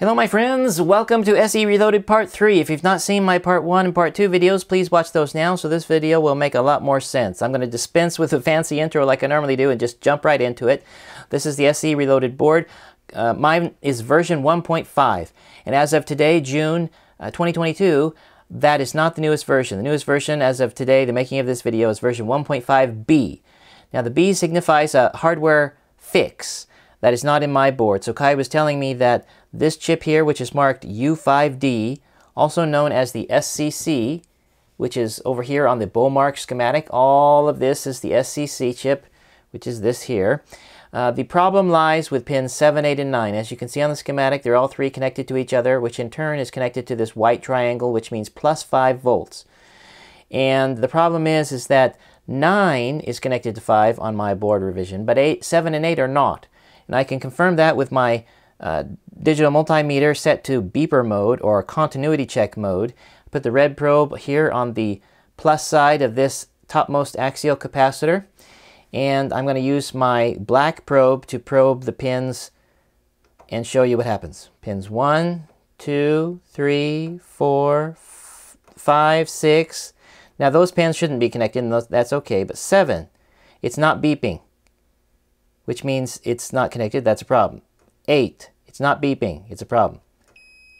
Hello my friends, welcome to SE Reloaded Part 3. If you've not seen my Part 1 and Part 2 videos, please watch those now so this video will make a lot more sense. I'm going to dispense with a fancy intro like I normally do and just jump right into it. This is the SE Reloaded board. Mine is version 1.5, and as of today, June 2022, that is not the newest version. The newest version as of today, the making of this video, is version 1.5 B. Now the B signifies a hardware fix. That is not in my board. So Kai was telling me that this chip here, which is marked U5D, also known as the SCC, which is over here on the Bowmark schematic, all of this is the SCC chip, which is this here. The problem lies with pins 7, 8, and 9. As you can see on the schematic, they're all three connected to each other, which in turn is connected to this white triangle, which means plus 5 volts. And the problem is that 9 is connected to 5 on my board revision, but 7 and 8 are not. And I can confirm that with my digital multimeter set to beeper mode or continuity check mode. Put the red probe here on the plus side of this topmost axial capacitor. And I'm going to use my black probe to probe the pins and show you what happens. Pins 1, 2, 3, 4, 5, 6. Now those pins shouldn't be connected, and that's okay, but 7, it's not beeping, which means it's not connected. That's a problem. 8, it's not beeping. It's a problem.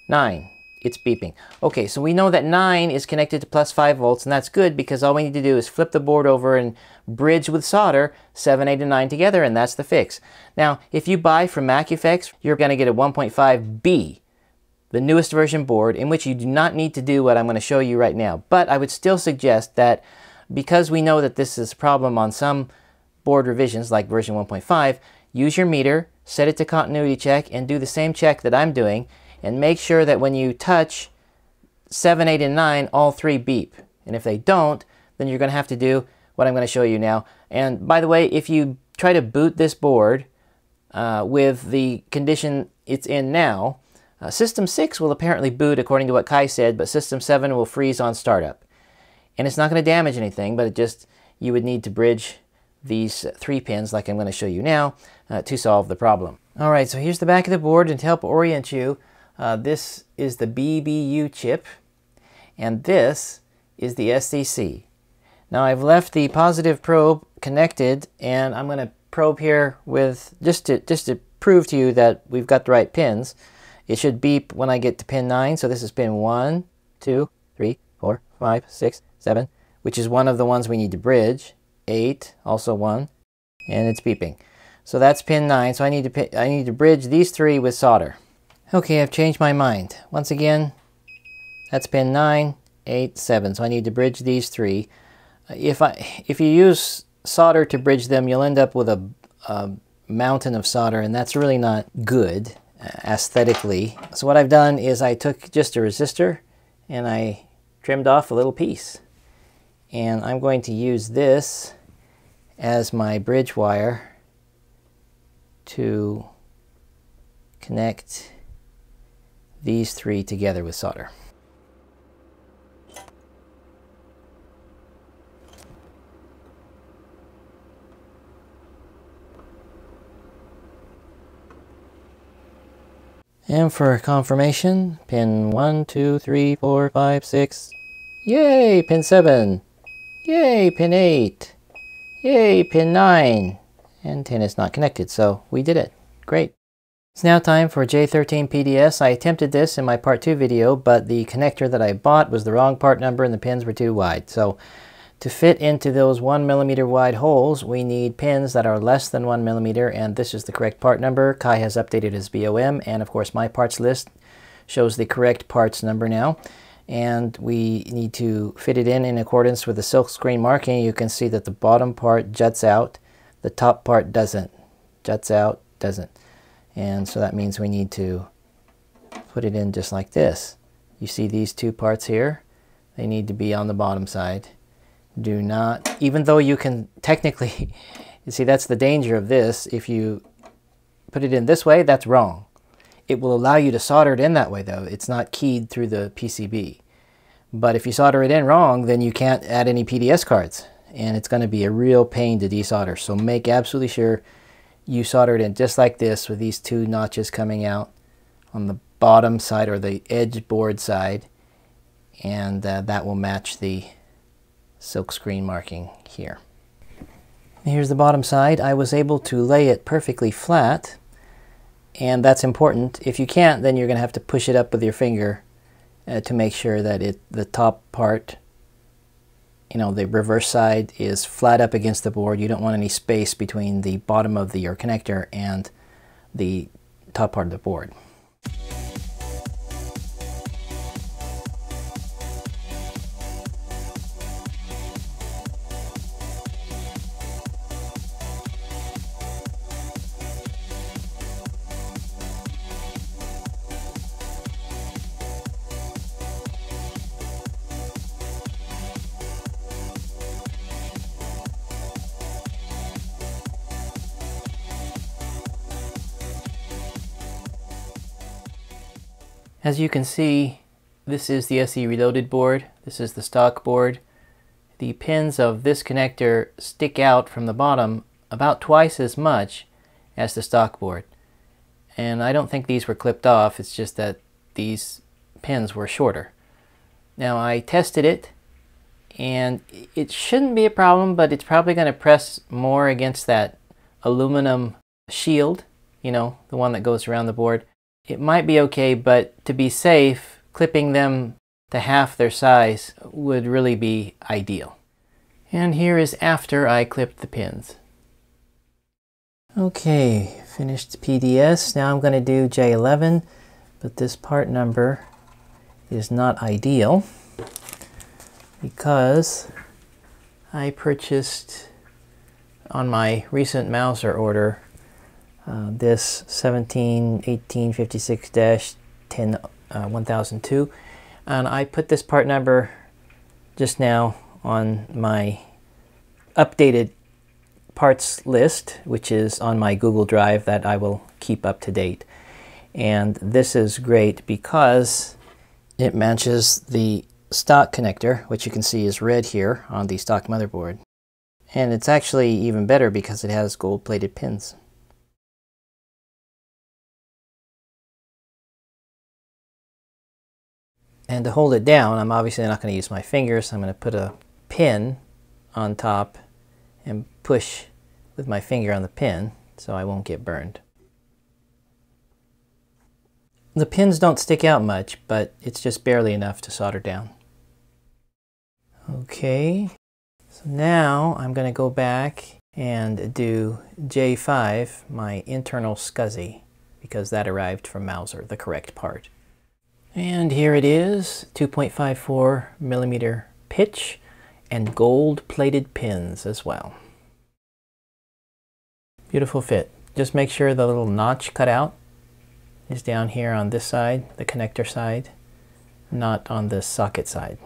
9, it's beeping. Okay, so we know that 9 is connected to plus 5 volts, and that's good because all we need to do is flip the board over and bridge with solder 7, 8, and 9 together, and that's the fix. Now, if you buy from MacUfX, you're going to get a 1.5B, the newest version board, in which you do not need to do what I'm going to show you right now. But I would still suggest that because we know that this is a problem on some board revisions like version 1.5, use your meter, set it to continuity check, and do the same check that I'm doing, and make sure that when you touch 7, 8, and 9, all three beep. And if they don't, then you're going to have to do what I'm going to show you now. And by the way, if you try to boot this board with the condition it's in now, System 6 will apparently boot according to what Kai said, but System 7 will freeze on startup. And it's not going to damage anything, but you would need to bridge these 3 pins like I'm going to show you now to solve the problem. Alright, so here's the back of the board, and to help orient you, this is the BBU chip, and this is the SCC. Now I've left the positive probe connected, and I'm going to probe here with just to prove to you that we've got the right pins. It should beep when I get to pin 9, so this is pin 1, 2, 3, 4, 5, 6, 7, which is one of the ones we need to bridge. 8, also 1, and it's beeping. So that's pin 9, so I need to bridge these 3 with solder. Okay, I've changed my mind. Once again, that's pin 9, 8, 7, so I need to bridge these 3. If you use solder to bridge them, you'll end up with a mountain of solder, and that's really not good aesthetically. So what I've done is I took just a resistor and I trimmed off a little piece. And I'm going to use this as my bridge wire to connect these 3 together with solder. And for confirmation, pin 1, 2, 3, 4, 5, 6. Yay, pin 7. Yay, pin 8. Yay, pin 9. And 10 is not connected, so we did it. Great. It's now time for J13 PDS. I attempted this in my Part 2 video, but the connector that I bought was the wrong part number and the pins were too wide. So to fit into those 1mm wide holes, we need pins that are less than 1mm, and this is the correct part number. Kai has updated his BOM, and of course my parts list shows the correct parts number now. And we need to fit it in accordance with the silkscreen marking. You can see that the bottom part juts out, the top part doesn't. Juts out, doesn't. And so that means we need to put it in just like this. You see these 2 parts here? They need to be on the bottom side. Do not, even though you can technically, you see that's the danger of this. If you put it in this way, that's wrong. It will allow you to solder it in that way though. It's not keyed through the PCB. But if you solder it in wrong, then you can't add any PDS cards. And it's going to be a real pain to desolder. So make absolutely sure you solder it in just like this with these 2 notches coming out on the bottom side or the edge board side, and that will match the silk screen marking here. Here's the bottom side. I was able to lay it perfectly flat, and that's important. If you can't, then you're going to have to push it up with your finger to make sure that the top part, you know, the reverse side, is flat up against the board. You don't want any space between the bottom of your connector and the top part of the board. As you can see, this is the SE Reloaded board. This is the stock board. The pins of this connector stick out from the bottom about twice as much as the stock board. And I don't think these were clipped off, it's just that these pins were shorter. Now I tested it, and it shouldn't be a problem, but it's probably going to press more against that aluminum shield, you know, the one that goes around the board. It might be okay, but to be safe, clipping them to half their size would really be ideal. And here is after I clipped the pins. Okay, finished PDS. Now I'm going to do J11, but this part number is not ideal because I purchased on my recent Mauser order this 17-1856-10-1002, and I put this part number just now on my updated parts list, which is on my Google Drive that I will keep up to date. And this is great because it matches the stock connector, which you can see is red here on the stock motherboard. And it's actually even better because it has gold-plated pins. And to hold it down, I'm obviously not going to use my fingers. So I'm going to put a pin on top and push with my finger on the pin so I won't get burned. The pins don't stick out much, but it's just barely enough to solder down. Okay, so now I'm going to go back and do J5, my internal SCSI, because that arrived from Mauser, the correct part. And here it is, 2.54 millimeter pitch and gold-plated pins as well. Beautiful fit. Just make sure the little notch cut out is down here on this side, the connector side, not on the socket side.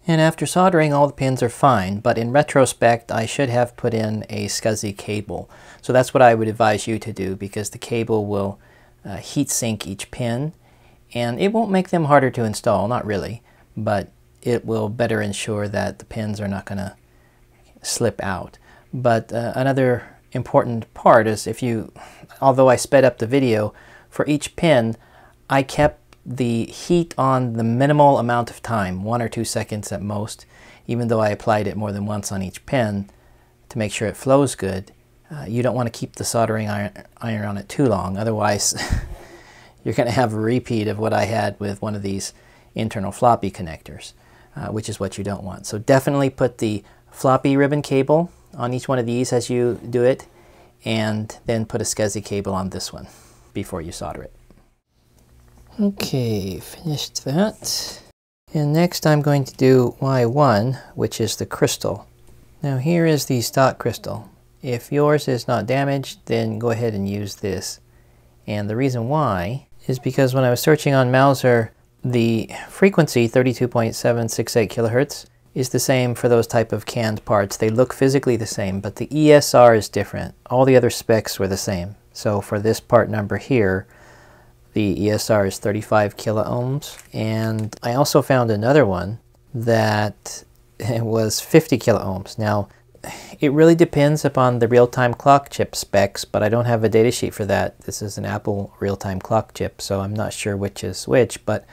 And after soldering, all the pins are fine, but in retrospect I should have put in a SCSI cable. So that's what I would advise you to do, because the cable will heat sink each pin, and it won't make them harder to install, not really, but it will better ensure that the pins are not going to slip out. But another important part is, although I sped up the video, for each pin I kept the heat on the minimal amount of time, 1 or 2 seconds at most, even though I applied it more than once on each pin to make sure it flows good. You don't want to keep the soldering iron on it too long, otherwise you're going to have a repeat of what I had with one of these internal floppy connectors, which is what you don't want. So definitely put the floppy ribbon cable on each one of these as you do it, and then put a SCSI cable on this one before you solder it. Okay, finished that. And next I'm going to do Y1, which is the crystal. Now here is the stock crystal. If yours is not damaged, then go ahead and use this. And the reason why is because when I was searching on Mauser, the frequency, 32.768 kilohertz, is the same for those type of canned parts. They look physically the same, but the ESR is different. All the other specs were the same. So for this part number here, The ESR is 35 kilo ohms, and I also found another one that it was 50 kilo ohms. Now, it really depends upon the real-time clock chip specs, but I don't have a datasheet for that. This is an Apple real-time clock chip, so I'm not sure which is which, but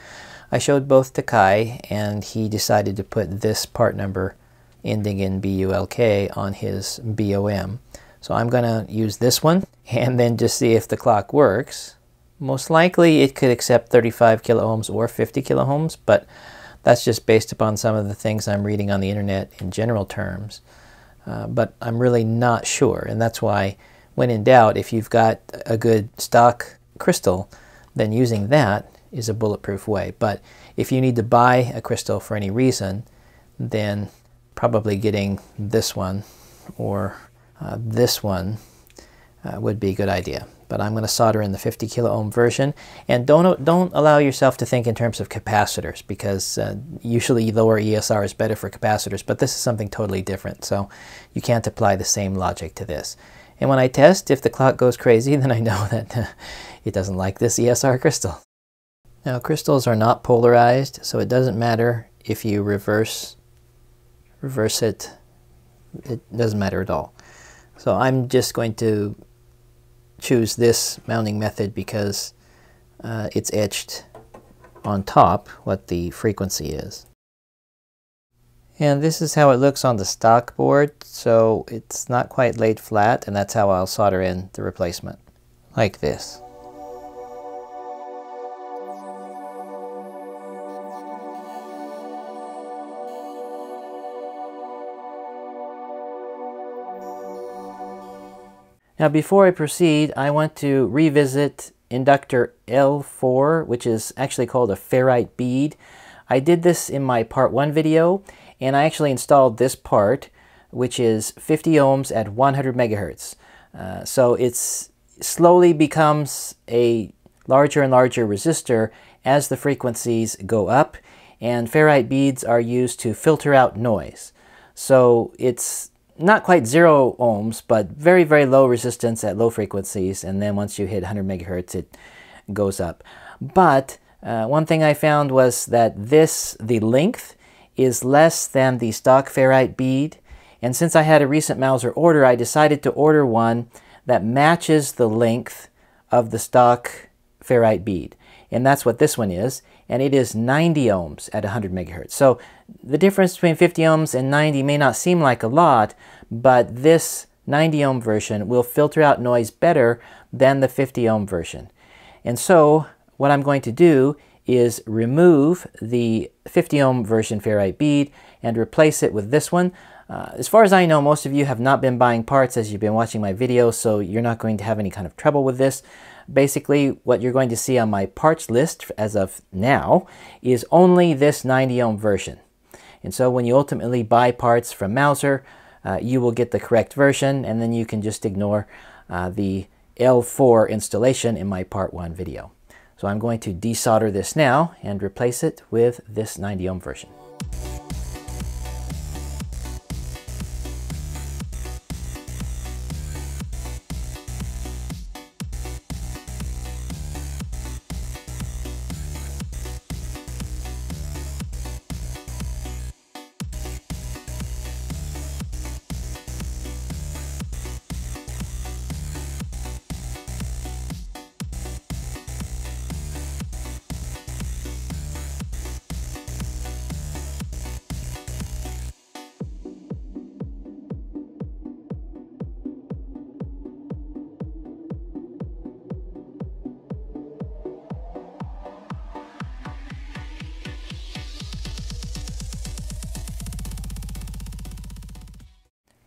I showed both to Kai, and he decided to put this part number ending in BULK on his BOM. So I'm going to use this one, and then just see if the clock works. Most likely it could accept 35 kilo ohms or 50 kilo ohms, but that's just based upon some of the things I'm reading on the internet in general terms. But I'm really not sure, and that's why when in doubt, if you've got a good stock crystal, then using that is a bulletproof way. But if you need to buy a crystal for any reason, then probably getting this one or this one would be a good idea. But I'm going to solder in the 50 kilo ohm version, and don't allow yourself to think in terms of capacitors, because usually lower ESR is better for capacitors, but this is something totally different, so you can't apply the same logic to this. And when I test, if the clock goes crazy, then I know that it doesn't like this ESR crystal. Now, crystals are not polarized, so it doesn't matter if you reverse it. It doesn't matter at all. So I'm just going to choose this mounting method because it's etched on top what the frequency is. And this is how it looks on the stock board, so it's not quite laid flat, and that's how I'll solder in the replacement, like this. Now, before I proceed, I want to revisit inductor L4, which is actually called a ferrite bead. I did this in my part 1 video, and I actually installed this part, which is 50 ohms at 100 megahertz. So it slowly becomes a larger and larger resistor as the frequencies go up, and ferrite beads are used to filter out noise. So it's not quite 0 ohms, but very, very low resistance at low frequencies, and then once you hit 100 megahertz, it goes up. But one thing I found was that the length is less than the stock ferrite bead, and since I had a recent Mauser order, I decided to order one that matches the length of the stock ferrite bead, and that's what this one is, and it is 90 ohms at 100 megahertz. So the difference between 50 ohms and 90 may not seem like a lot, but this 90 ohm version will filter out noise better than the 50 ohm version. And so what I'm going to do is remove the 50 ohm version ferrite bead and replace it with this one. As far as I know, most of you have not been buying parts as you've been watching my videos, so you're not going to have any kind of trouble with this. Basically, what you're going to see on my parts list as of now is only this 90 ohm version. And so when you ultimately buy parts from Mauser, you will get the correct version, and then you can just ignore the L4 installation in my part 1 video. So I'm going to desolder this now and replace it with this 90 ohm version.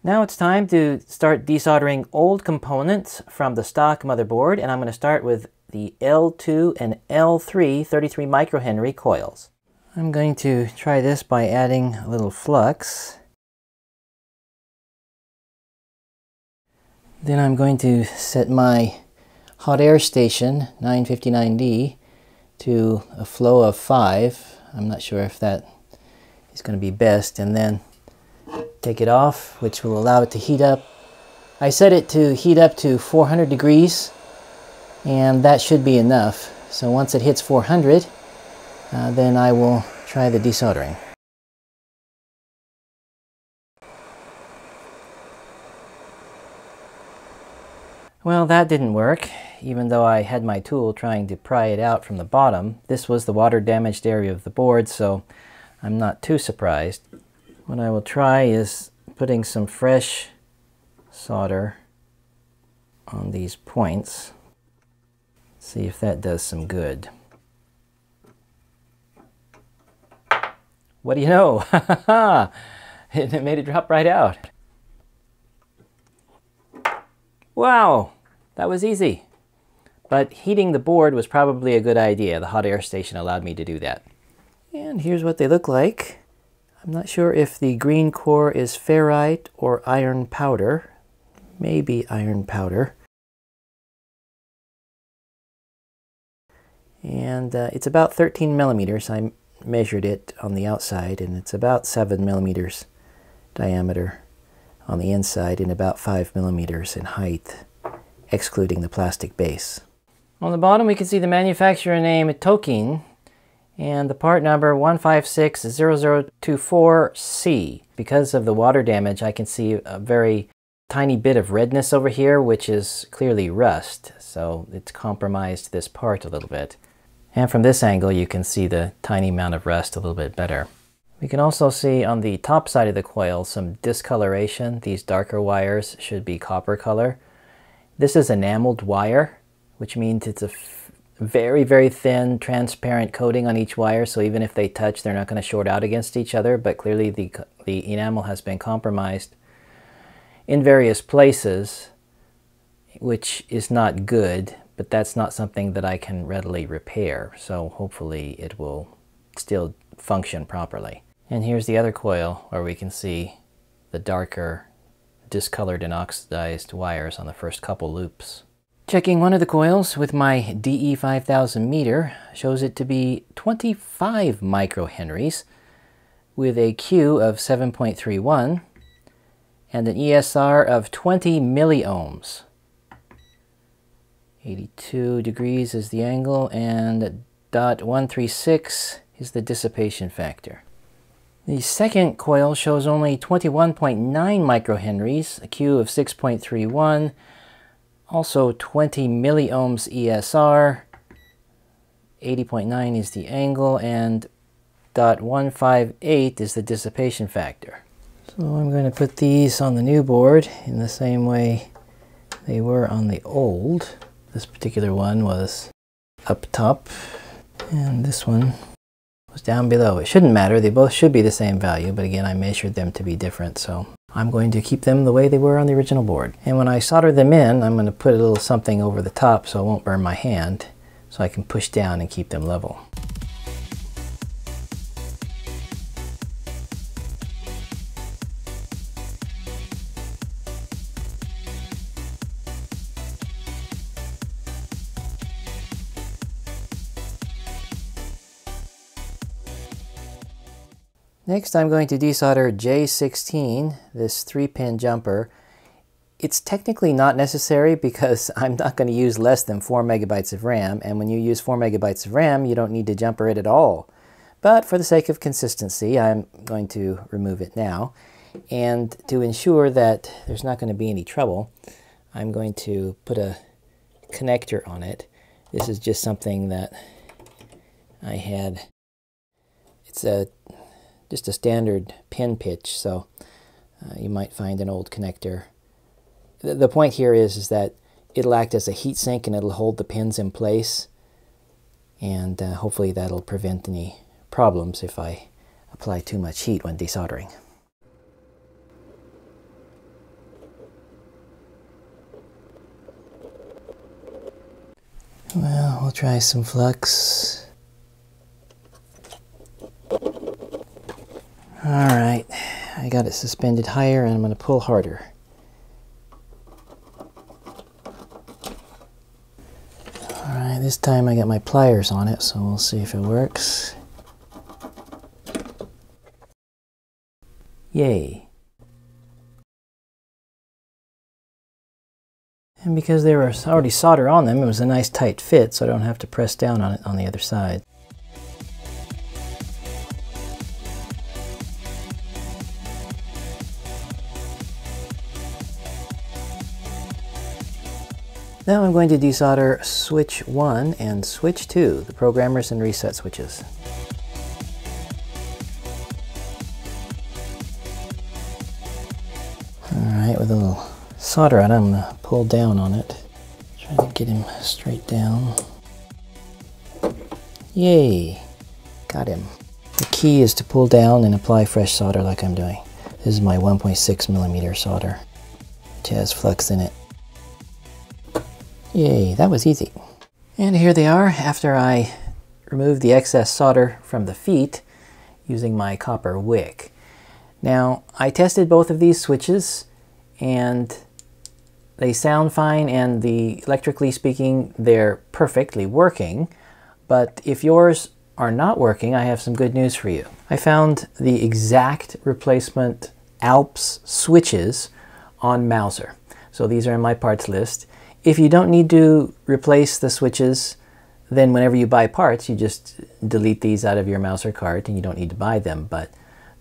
Now it's time to start desoldering old components from the stock motherboard, and I'm going to start with the L2 and L3 33 microhenry coils. I'm going to try this by adding a little flux. Then I'm going to set my hot air station 959D to a flow of 5. I'm not sure if that is going to be best, and then take it off, which will allow it to heat up. I set it to heat up to 400 degrees, and that should be enough So once it hits 400, then I will try the desoldering. Well, that didn't work, even though I had my tool trying to pry it out from the bottom. This was the water damaged area of the board, so I'm not too surprised. What I will try is putting some fresh solder on these points. See if that does some good. What do you know? It made it drop right out. Wow, that was easy. But heating the board was probably a good idea. The hot air station allowed me to do that. And here's what they look like. I'm not sure if the green core is ferrite or iron powder. Maybe iron powder. And it's about 13 millimeters. I measured it on the outside, and it's about 7 millimeters diameter on the inside and about 5 millimeters in height, excluding the plastic base. On the bottom we can see the manufacturer name TEKNOAXE and the part number 1560024C. Because of the water damage, I can see a very tiny bit of redness over here, which is clearly rust, so it's compromised this part a little bit. And from this angle you can see the tiny amount of rust a little bit better. We can also see on the top side of the coil some discoloration. These darker wires should be copper color. This is enameled wire, which means it's a very, very thin, transparent coating on each wire, so even if they touch, they're not going to short out against each other, but clearly the enamel has been compromised in various places, which is not good, but that's not something that I can readily repair, so hopefully it will still function properly. And here's the other coil where we can see the darker, discolored and oxidized wires on the first couple loops. Checking one of the coils with my DE5000 meter shows it to be 25 microhenries with a Q of 7.31 and an ESR of 20 milliohms. 82 degrees is the angle and .136 is the dissipation factor. The second coil shows only 21.9 microhenries, a Q of 6.31, also 20 milliohms ESR, 80.9 is the angle, and .158 is the dissipation factor. So I'm going to put these on the new board in the same way they were on the old. This particular one was up top, and this one was down below. It shouldn't matter, they both should be the same value, but again I measured them to be different, so I'm going to keep them the way they were on the original board. And when I solder them in, I'm going to put a little something over the top so it won't burn my hand, so I can push down and keep them level. Next I'm going to desolder J16, this 3-pin jumper. It's technically not necessary because I'm not going to use less than 4 megabytes of RAM, and when you use 4 megabytes of RAM you don't need to jumper it at all. But for the sake of consistency I'm going to remove it now, and to ensure that there's not going to be any trouble I'm going to put a connector on it. This is just something that I had. It's just a standard pin pitch, so you might find an old connector. The point here is that it'll act as a heat sink and it'll hold the pins in place, and hopefully that'll prevent any problems if I apply too much heat when desoldering. Well, we'll try some flux. Alright, I got it suspended higher and I'm going to pull harder. Alright, this time I got my pliers on it, so we'll see if it works. Yay! And because there was already solder on them, it was a nice tight fit, so I don't have to press down on it on the other side. Now I'm going to desolder switch 1 and switch 2, the programmers and reset switches. Alright, with a little solder on it, I'm going to pull down on it. Try to get him straight down. Yay! Got him. The key is to pull down and apply fresh solder like I'm doing. This is my 1.6mm solder, which has flux in it. Yay, that was easy. And here they are after I removed the excess solder from the feet using my copper wick. Now, I tested both of these switches and they sound fine, and electrically speaking, they're perfectly working. But if yours are not working, I have some good news for you. I found the exact replacement Alps switches on Mouser. So these are in my parts list. If you don't need to replace the switches, then whenever you buy parts, you just delete these out of your Mouser cart and you don't need to buy them. But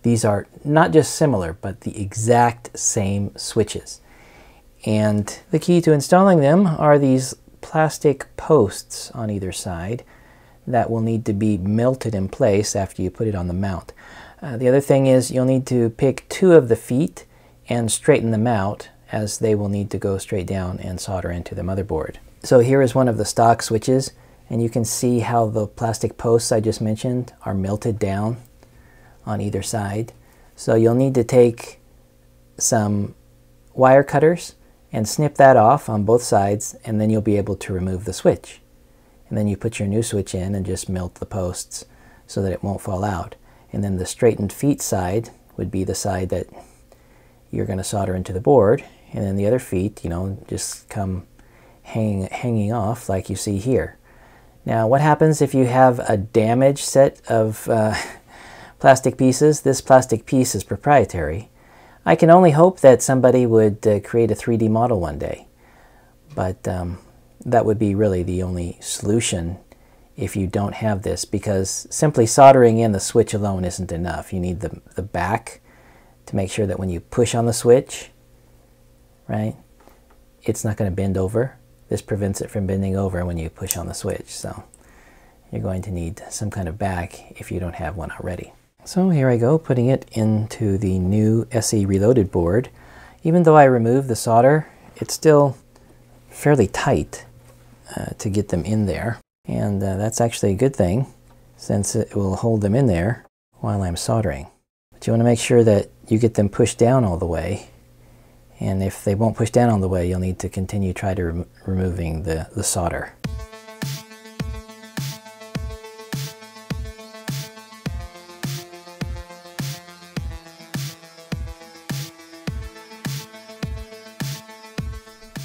these are not just similar, but the exact same switches. And the key to installing them are these plastic posts on either side that will need to be melted in place after you put it on the mount. The other thing is you'll need to pick 2 of the feet and straighten them out, as they will need to go straight down and solder into the motherboard. So here is one of the stock switches, and you can see how the plastic posts I just mentioned are melted down on either side. So you'll need to take some wire cutters and snip that off on both sides, and then you'll be able to remove the switch. And then you put your new switch in and just melt the posts so that it won't fall out. And then the straightened feet side would be the side that you're going to solder into the board, and then the other feet, you know, just come hanging off like you see here. Now, what happens if you have a damaged set of plastic pieces? This plastic piece is proprietary. I can only hope that somebody would create a 3D model one day, but that would be really the only solution if you don't have this, because simply soldering in the switch alone isn't enough. You need the back to make sure that when you push on the switch, right, it's not going to bend over. This prevents it from bending over when you push on the switch. So you're going to need some kind of back if you don't have one already. So here I go, putting it into the new SE Reloaded board. Even though I removed the solder, it's still fairly tight to get them in there. And that's actually a good thing, since it will hold them in there while I'm soldering. But you want to make sure that you get them pushed down all the way. And if they won't push down all the way, you'll need to continue removing the solder.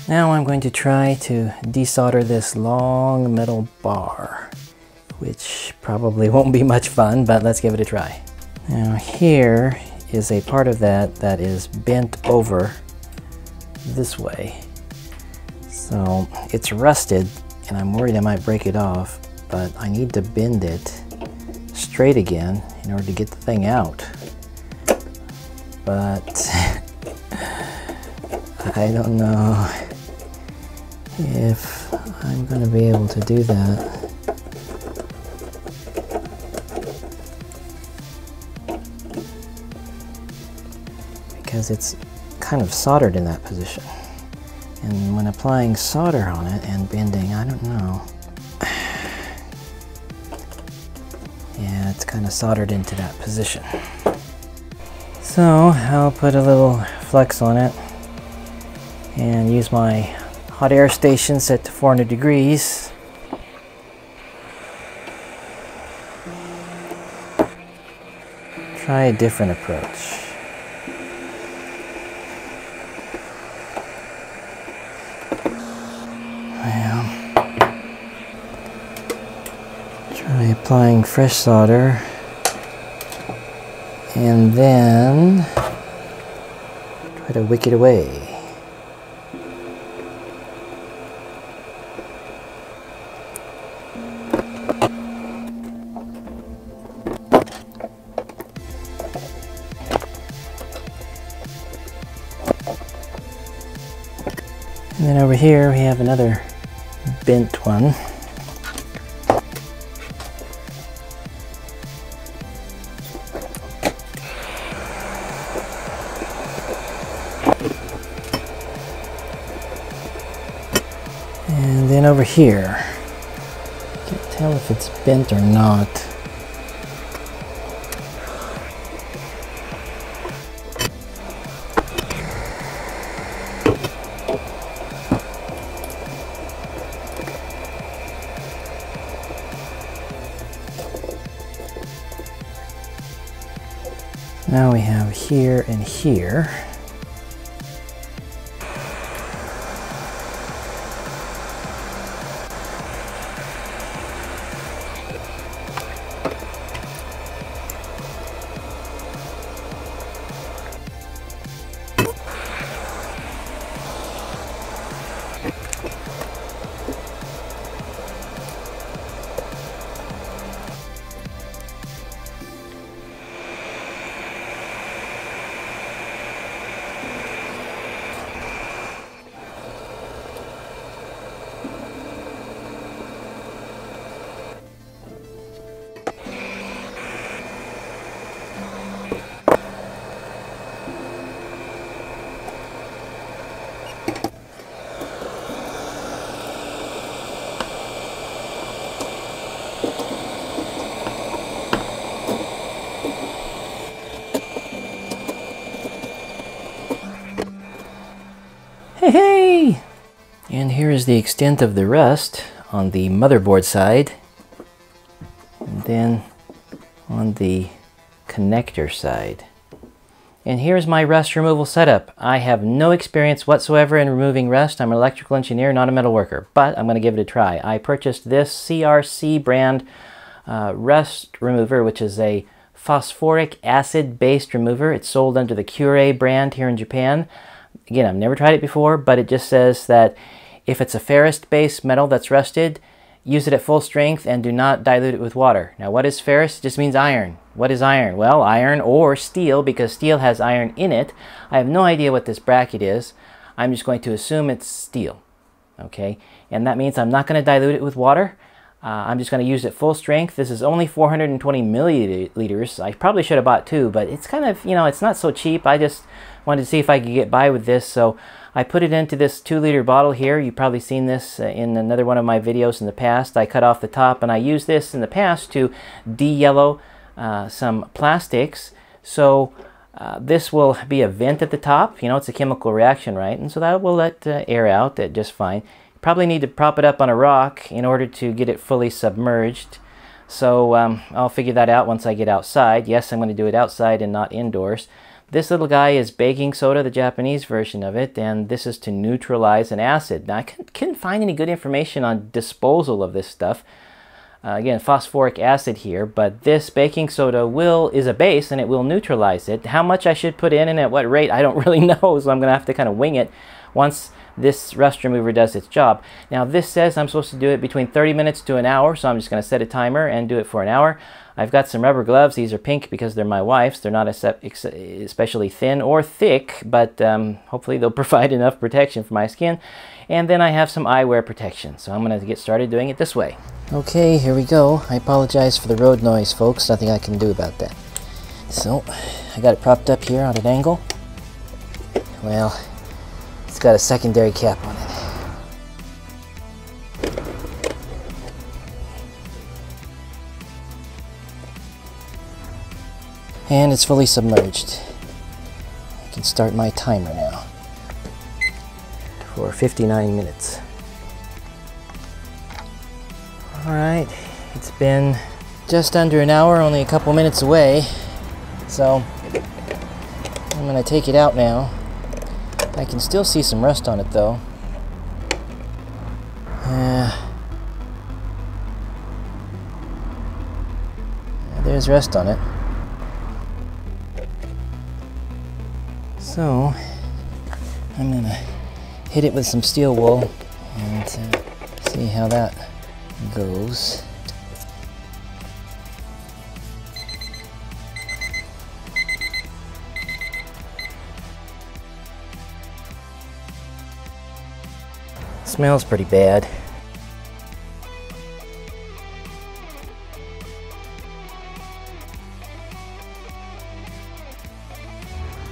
Now I'm going to try to desolder this long metal bar, which probably won't be much fun, but let's give it a try. Now here is a part of that is bent over this way. So it's rusted and I'm worried I might break it off, but I need to bend it straight again in order to get the thing out. But I don't know if I'm going to be able to do that. Because it's kind of soldered in that position. And when applying solder on it and bending, I don't know. Yeah, it's kind of soldered into that position. So I'll put a little flux on it and use my hot air station set to 400 degrees. Try a different approach. Try applying fresh solder and then try to wick it away. And then over here we have another bent one. And then over here, can't tell if it's bent or not. Now we have here and here. Hey! And here is the extent of the rust on the motherboard side, and then on the connector side. And here's my rust removal setup. I have no experience whatsoever in removing rust. I'm an electrical engineer, not a metal worker, but I'm going to give it a try. I purchased this CRC brand rust remover, which is a phosphoric acid based remover. It's sold under the Cure brand here in Japan. Again, I've never tried it before, but it just says that if it's a ferrous-based metal that's rusted, use it at full strength and do not dilute it with water. Now, what is ferrous? It just means iron. What is iron? Well, iron or steel, because steel has iron in it. I have no idea what this bracket is. I'm just going to assume it's steel. Okay, and that means I'm not going to dilute it with water. I'm just going to use it full strength. This is only 420 milliliters. I probably should have bought two, but it's kind of, you know, it's not so cheap. I just wanted to see if I could get by with this, so I put it into this 2-liter bottle here. You've probably seen this in another one of my videos in the past. I cut off the top, and I used this in the past to de-yellow some plastics. So this will be a vent at the top. You know, it's a chemical reaction, right? And so that will let air out just fine. Probably need to prop it up on a rock in order to get it fully submerged. So I'll figure that out once I get outside. Yes, I'm going to do it outside and not indoors. This little guy is baking soda, the Japanese version of it, and this is to neutralize an acid. Now, I couldn't find any good information on disposal of this stuff. Again, phosphoric acid here, but this baking soda is a base and it will neutralize it. How much I should put in and at what rate, I don't really know, so I'm going to have to kind of wing it once this rust remover does its job. Now, this says I'm supposed to do it between 30 minutes to an hour, so I'm just going to set a timer and do it for an hour. I've got some rubber gloves. These are pink because they're my wife's. They're not especially thin or thick, but hopefully they'll provide enough protection for my skin. And then I have some eyewear protection, so I'm going to get started doing it this way. Okay, here we go. I apologize for the road noise, folks. Nothing I can do about that. So, I got it propped up here on an angle. Well, it's got a secondary cap on it. And it's fully submerged. I can start my timer now for 59 minutes. Alright, it's been just under an hour, only a couple minutes away. So I'm going to take it out now. I can still see some rust on it though. There's rust on it. So I'm going to hit it with some steel wool and see how that goes. Smells pretty bad.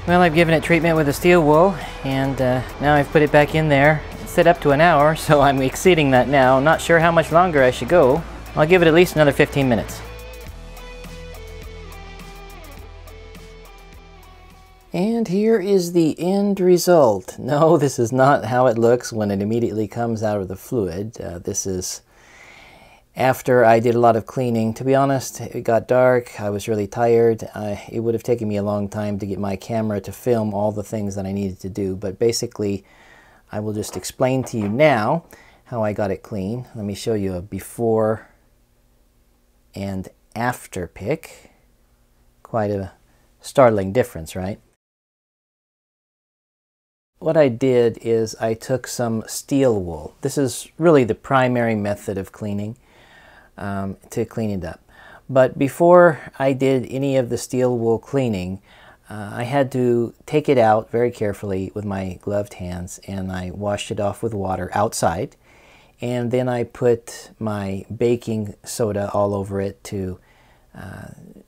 Well, I've given it treatment with a steel wool, and now I've put it back in there. It's set up to an hour, so I'm exceeding that now. Not sure how much longer I should go. I'll give it at least another 15 minutes. And here is the end result. No, this is not how it looks when it immediately comes out of the fluid. This is after I did a lot of cleaning. To be honest, it got dark. I was really tired. It would have taken me a long time to get my camera to film all the things that I needed to do. But basically, I will just explain to you now how I got it clean. Let me show you a before and after pic. Quite a startling difference, right? What I did is I took some steel wool. This is really the primary method of cleaning to clean it up. But before I did any of the steel wool cleaning, I had to take it out very carefully with my gloved hands, and I washed it off with water outside. And then I put my baking soda all over it to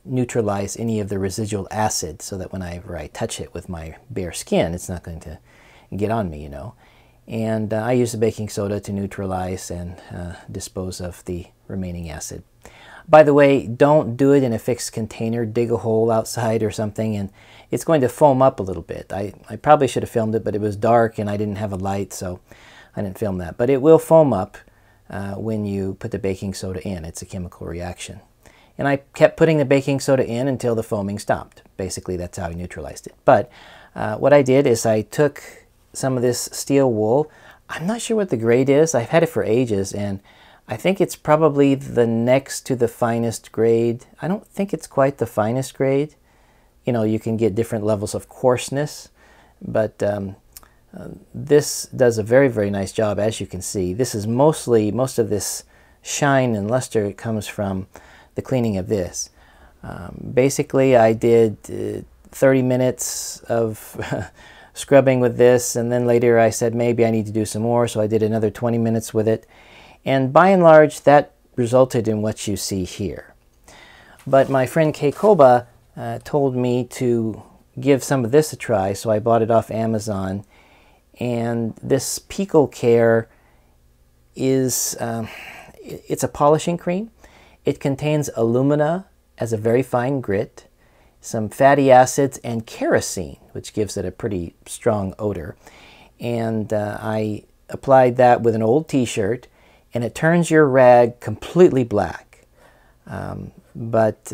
neutralize any of the residual acid, so that whenever I touch it with my bare skin, it's not going to get on me, you know. And I use the baking soda to neutralize and dispose of the remaining acid. By the way, don't do it in a fixed container. Dig a hole outside or something, and it's going to foam up a little bit. I probably should have filmed it, but it was dark and I didn't have a light, so I didn't film that. But it will foam up when you put the baking soda in. It's a chemical reaction. And I kept putting the baking soda in until the foaming stopped. Basically, that's how I neutralized it. But what I did is I took some of this steel wool. I'm not sure what the grade is. I've had it for ages, and I think it's probably the next to the finest grade. I don't think it's quite the finest grade. You know, you can get different levels of coarseness, but this does a very, very nice job, as you can see. This is most of this shine and luster comes from the cleaning of this. Basically, I did 30 minutes of scrubbing with this, and then later I said maybe I need to do some more, so I did another 20 minutes with it. And by and large, that resulted in what you see here. But my friend Keikoba told me to give some of this a try, so I bought it off Amazon. And this Pico Care is it's a polishing cream. It contains alumina as a very fine grit, some fatty acids, and kerosene, which gives it a pretty strong odor. And I applied that with an old t-shirt, and it turns your rag completely black. But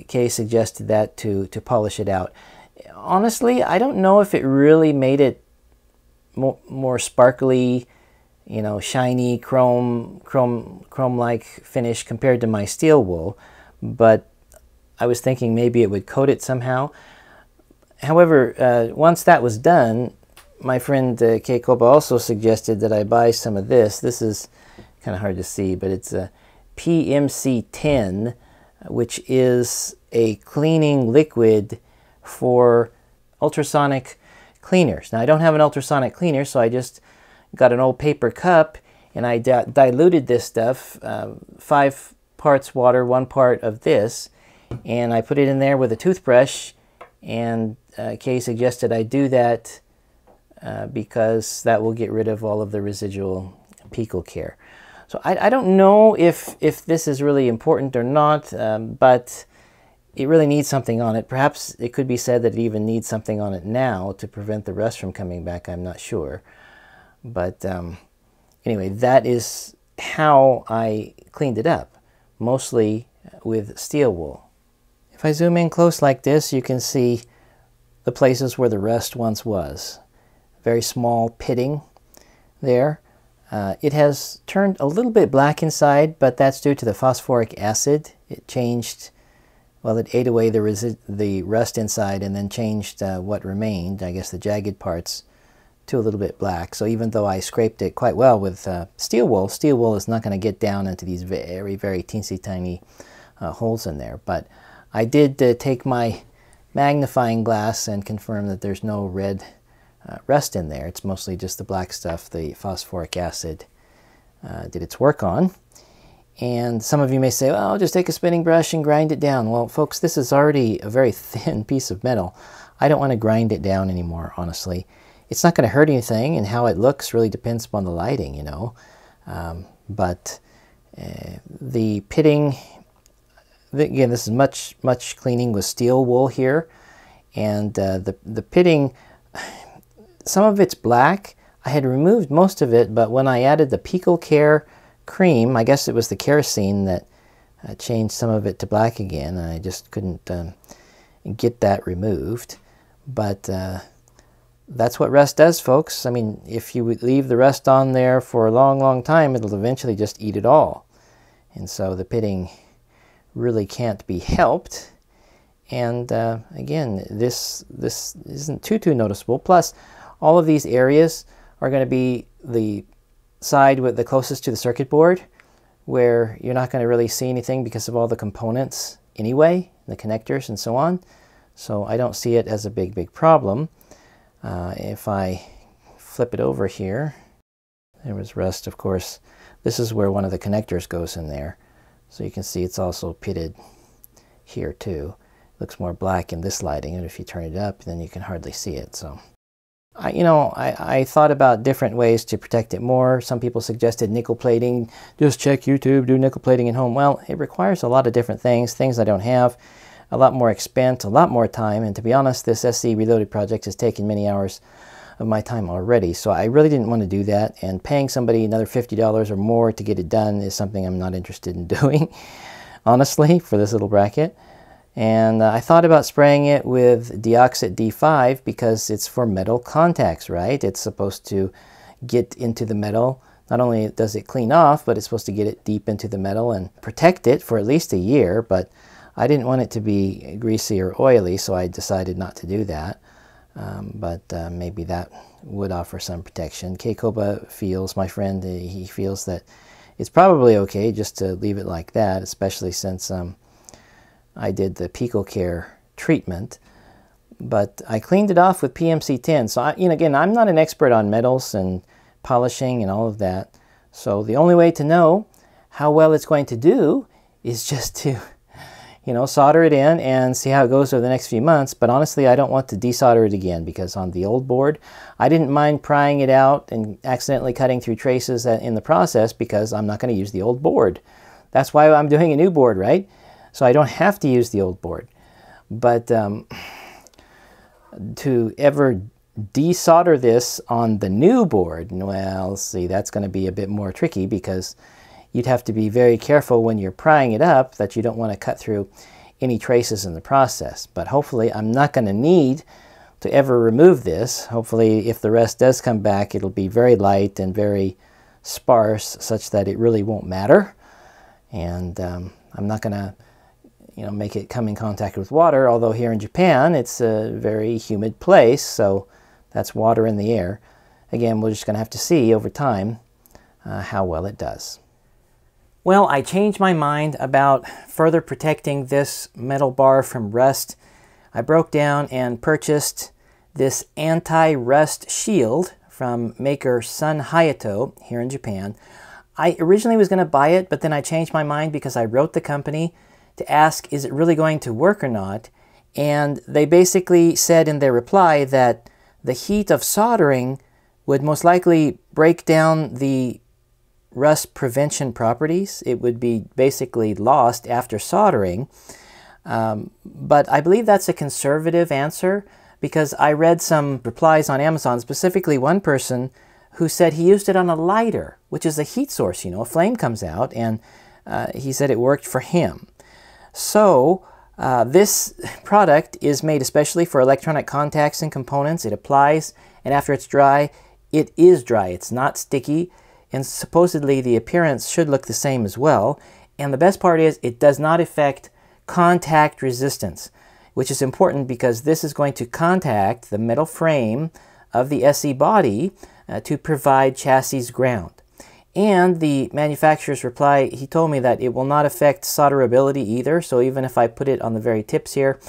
Kay suggested that to polish it out. Honestly, I don't know if it really made it more sparkly, you know, shiny chrome-like finish compared to my steel wool, but I was thinking maybe it would coat it somehow. However, once that was done, my friend Keikoba also suggested that I buy some of this. This is kind of hard to see, but it's a PMC10, which is a cleaning liquid for ultrasonic cleaners. Now, I don't have an ultrasonic cleaner, so I just got an old paper cup, and I diluted this stuff, 5 parts water, 1 part of this, and I put it in there with a toothbrush, and Kay suggested I do that because that will get rid of all of the residual Pico Care. So I don't know if this is really important or not, but it really needs something on it. Perhaps it could be said that it even needs something on it now to prevent the rust from coming back. I'm not sure. But anyway, that is how I cleaned it up, mostly with steel wool. If I zoom in close like this, you can see the places where the rust once was. Very small pitting there. It has turned a little bit black inside, but that's due to the phosphoric acid. It changed, well, it ate away the rust inside and then changed what remained, I guess the jagged parts, to a little bit black. So even though I scraped it quite well with steel wool is not going to get down into these very, very teensy tiny holes in there. But I did take my magnifying glass and confirm that there's no red rust in there. It's mostly just the black stuff the phosphoric acid did its work on. And some of you may say, well, just take a spinning brush and grind it down. Well, folks, this is already a very thin piece of metal. I don't want to grind it down anymore, honestly. It's not going to hurt anything, and how it looks really depends upon the lighting, you know. But the pitting, again, this is much cleaning with steel wool here. And the pitting, some of it's black. I had removed most of it, but when I added the Pickle Care cream, I guess it was the kerosene that changed some of it to black again, and I just couldn't get that removed. But that's what rust does, folks. I mean, if you leave the rust on there for a long time, it'll eventually just eat it all. And so the pitting really can't be helped. And again, this isn't too noticeable. Plus, all of these areas are going to be the side with the closest to the circuit board, where you're not going to really see anything because of all the components anyway, the connectors and so on. So I don't see it as a big problem. If I flip it over here, there was rust, of course. This is where one of the connectors goes in there. So you can see it's also pitted here too. It looks more black in this lighting, and if you turn it up, then you can hardly see it. So I thought about different ways to protect it more. Some people suggested nickel plating. Just check YouTube, do nickel plating at home. Well, it requires a lot of different things I don't have, a lot more expense, a lot more time, and to be honest, this SC Reloaded project has taken many hours of my time already, so I really didn't want to do that, and paying somebody another $50 or more to get it done is something I'm not interested in doing, honestly, for this little bracket. And I thought about spraying it with Deoxit D5 because it's for metal contacts, right? It's supposed to get into the metal. Not only does it clean off, but it's supposed to get it deep into the metal and protect it for at least a year, but I didn't want it to be greasy or oily, so I decided not to do that. But maybe that would offer some protection. K-Koba feels, my friend, he feels that it's probably okay just to leave it like that, especially since I did the Pickle Care treatment. But I cleaned it off with PMC10. So, again, I'm not an expert on metals and polishing and all of that. So the only way to know how well it's going to do is just to solder it in and see how it goes over the next few months. But honestly, I don't want to desolder it again, because on the old board, I didn't mind prying it out and accidentally cutting through traces in the process, because I'm not going to use the old board. That's why I'm doing a new board, right? So I don't have to use the old board. But to ever desolder this on the new board, well, see, that's going to be a bit more tricky, because you'd have to be very careful when you're prying it up that you don't want to cut through any traces in the process. But hopefully I'm not going to need to ever remove this. Hopefully, if the rest does come back, it'll be very light and very sparse, such that it really won't matter. And I'm not going to make it come in contact with water, although here in Japan it's a very humid place, so that's water in the air. Again, we're just going to have to see over time how well it does. Well, I changed my mind about further protecting this metal bar from rust. I broke down and purchased this anti-rust shield from maker Sun Hayato here in Japan. I originally was going to buy it, but then I changed my mind because I wrote the company to ask, is it really going to work or not? And they basically said in their reply that the heat of soldering would most likely break down the rust prevention properties. It would be basically lost after soldering. But I believe that's a conservative answer, because I read some replies on Amazon, specifically one person who said he used it on a lighter, which is a heat source, a flame comes out, and he said it worked for him. So this product is made especially for electronic contacts and components. It applies, and after it's dry, it is dry. It's not sticky, and supposedly the appearance should look the same as well. And the best part is it does not affect contact resistance, which is important because this is going to contact the metal frame of the SE body to provide chassis ground. And the manufacturer's reply, he told me that it will not affect solderability either, so even if I put it on the very tips here,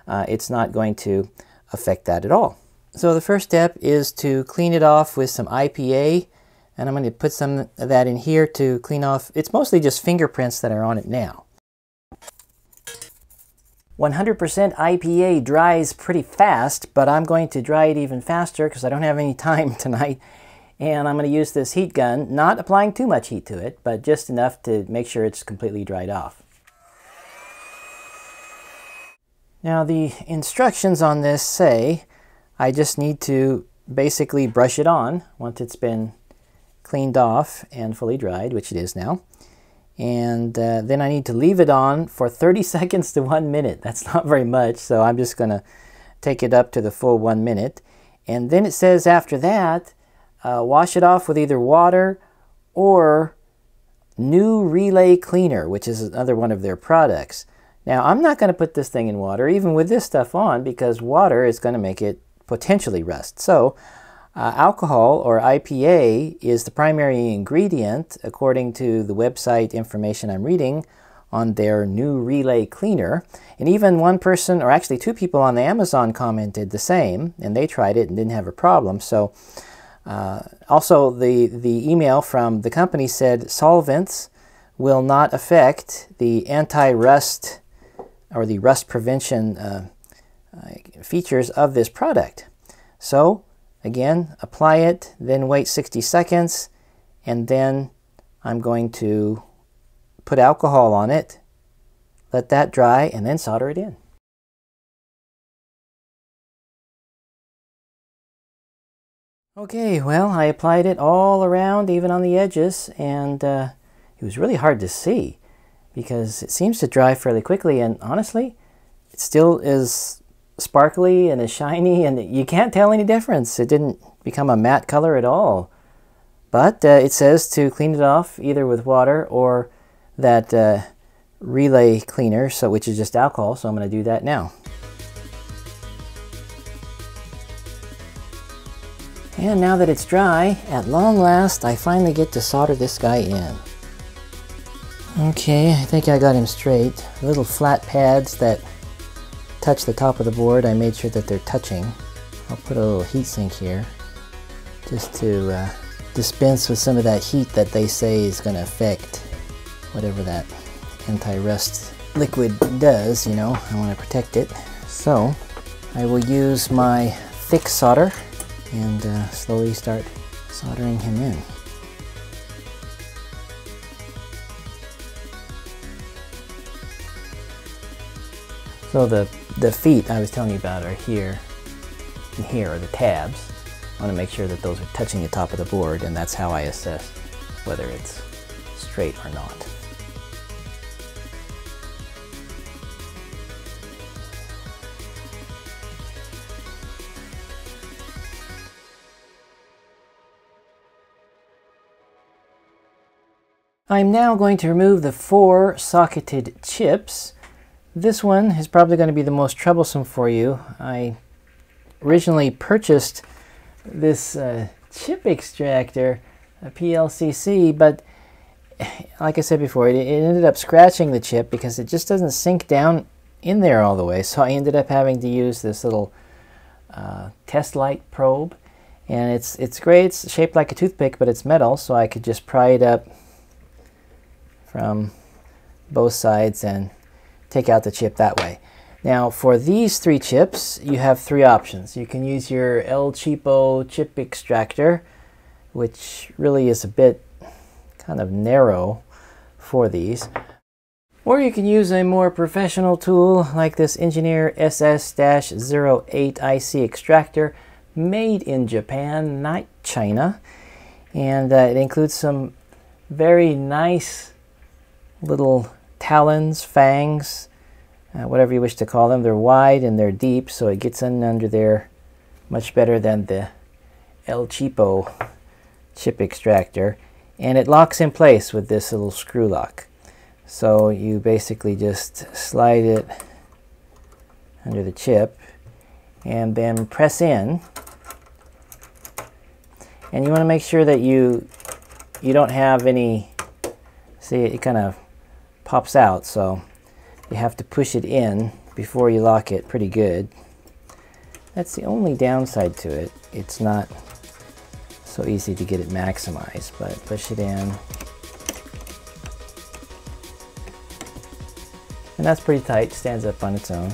it's not going to affect that at all. So the first step is to clean it off with some IPA, and I'm going to put some of that in here to clean off. It's mostly just fingerprints that are on it now. 100% IPA dries pretty fast, but I'm going to dry it even faster because I don't have any time tonight. And I'm going to use this heat gun, not applying too much heat to it, but just enough to make sure it's completely dried off. Now the instructions on this say I just need to basically brush it on once it's been cleaned off and fully dried, which it is now. And then I need to leave it on for 30 seconds to 1 minute. That's not very much, so I'm just going to take it up to the full 1 minute. And then it says after that, wash it off with either water or New Relay Cleaner, which is another one of their products. Now, I'm not going to put this thing in water, even with this stuff on, because water is going to make it potentially rust. So, alcohol, or IPA, is the primary ingredient, according to the website information I'm reading on their New Relay Cleaner. And even one person, or actually two people on the Amazon commented the same, and they tried it and didn't have a problem. So, also the email from the company said solvents will not affect the anti-rust or the rust prevention features of this product. So again, apply it, then wait 60 seconds, and then I'm going to put alcohol on it, let that dry, and then solder it in. Okay, well, I applied it all around, even on the edges, and it was really hard to see because it seems to dry fairly quickly, and honestly, it still is sparkly and is shiny, and you can't tell any difference. It didn't become a matte color at all. But it says to clean it off either with water or that relay cleaner, which is just alcohol, so I'm going to do that now. And now that it's dry, at long last, I finally get to solder this guy in. Okay, I think I got him straight. Little flat pads that touch the top of the board, I made sure that they're touching. I'll put a little heat sink here just to dispense with some of that heat that they say is going to affect whatever that anti-rust liquid does, you know. I want to protect it. So I will use my thick solder and slowly start soldering him in. So the feet I was telling you about are here, and here are the tabs. I want to make sure that those are touching the top of the board, and that's how I assess whether it's straight or not. I'm now going to remove the 4 socketed chips. This one is probably going to be the most troublesome for you. I originally purchased this chip extractor, a PLCC, but like I said before, it ended up scratching the chip because it just doesn't sink down in there all the way. So I ended up having to use this little test light probe, and it's great. It's shaped like a toothpick, but it's metal, so I could just pry it up from both sides and take out the chip that way. Now for these 3 chips, you have 3 options. You can use your El Cheapo chip extractor, which really is a bit kind of narrow for these. Or you can use a more professional tool like this Engineer SS-08 IC extractor, made in Japan, not China. And it includes some very nice little talons, fangs, whatever you wish to call them. They're wide and they're deep, so it gets in under there much better than the El Cheapo chip extractor. And it locks in place with this little screw lock. So you basically just slide it under the chip and then press in. And you want to make sure that you don't have any, see, it kind of pops out, so you have to push it in before you lock it pretty good. That's the only downside to it. It's not so easy to get it maximized, but push it in. And that's pretty tight, stands up on its own.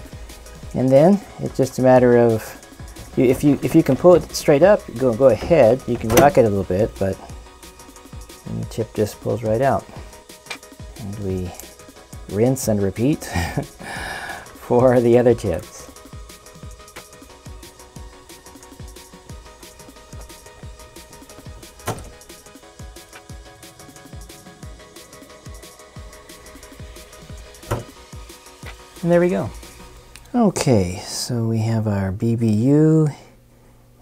And then it's just a matter of, if you can pull it straight up, go ahead. You can rock it a little bit, but the chip just pulls right out. And we rinse and repeat for the other chips. And there we go. Okay, so we have our BBU,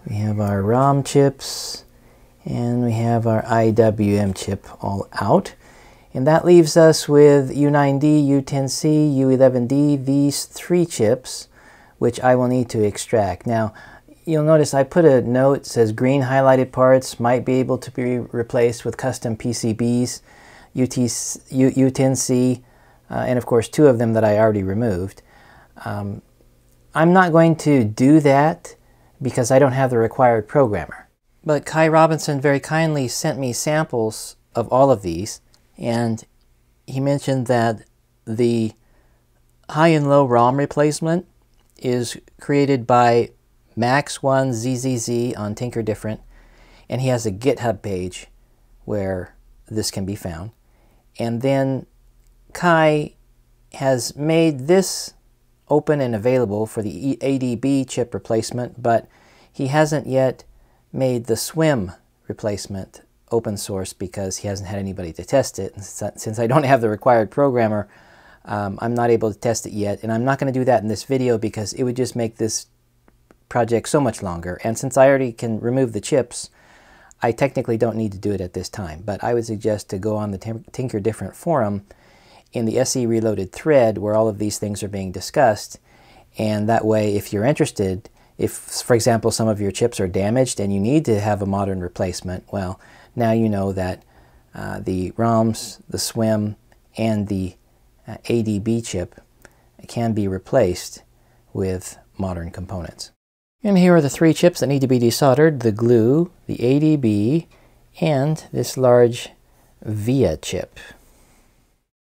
we have our ROM chips, and we have our IWM chip all out. And that leaves us with U9D, U10C, U11D, these 3 chips, which I will need to extract. Now, you'll notice I put a note that says green highlighted parts might be able to be replaced with custom PCBs, U10C, and of course 2 of them that I already removed. I'm not going to do that because I don't have the required programmer. But Kai Robinson very kindly sent me samples of all of these, and he mentioned that the high and low ROM replacement is created by Max1ZZZ on Tinker Different, and he has a GitHub page where this can be found. And then Kai has made this open and available for the ADB chip replacement, but he hasn't yet made the SWIM replacement open source because he hasn't had anybody to test it. And since I don't have the required programmer, I'm not able to test it yet, and I'm not going to do that in this video because it would just make this project so much longer. And since I already can remove the chips, I technically don't need to do it at this time. But I would suggest to go on the Tinker Different forum in the SE Reloaded thread where all of these things are being discussed, and that way if you're interested, if for example some of your chips are damaged and you need to have a modern replacement, well, now you know that the ROMs, the SWIM, and the ADB chip can be replaced with modern components. And here are the 3 chips that need to be desoldered: the glue, the ADB, and this large VIA chip.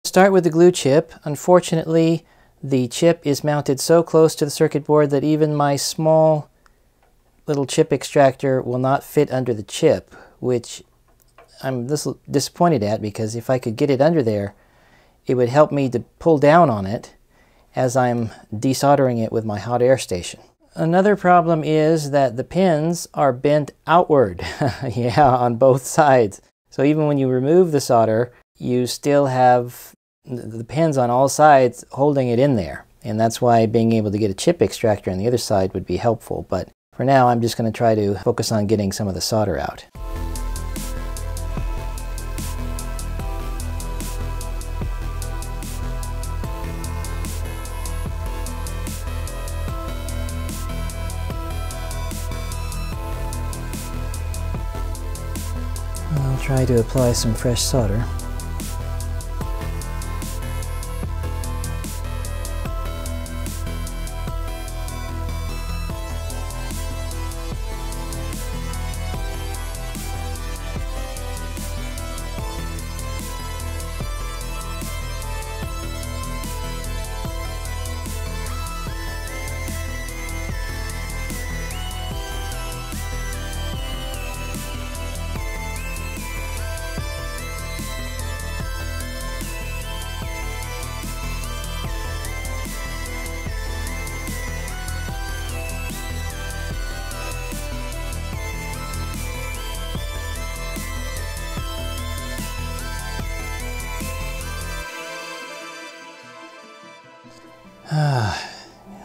Start with the glue chip. Unfortunately, the chip is mounted so close to the circuit board that even my small little chip extractor will not fit under the chip, which I'm a little disappointed at, because if I could get it under there, it would help me to pull down on it as I'm desoldering it with my hot air station. Another problem is that the pins are bent outward, yeah, on both sides. So even when you remove the solder, you still have the pins on all sides holding it in there. And that's why being able to get a chip extractor on the other side would be helpful. But for now, I'm just going to try to focus on getting some of the solder out. I'll try to apply some fresh solder.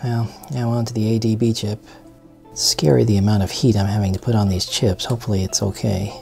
Well, now on to the ADB chip. It's scary the amount of heat I'm having to put on these chips. Hopefully it's okay.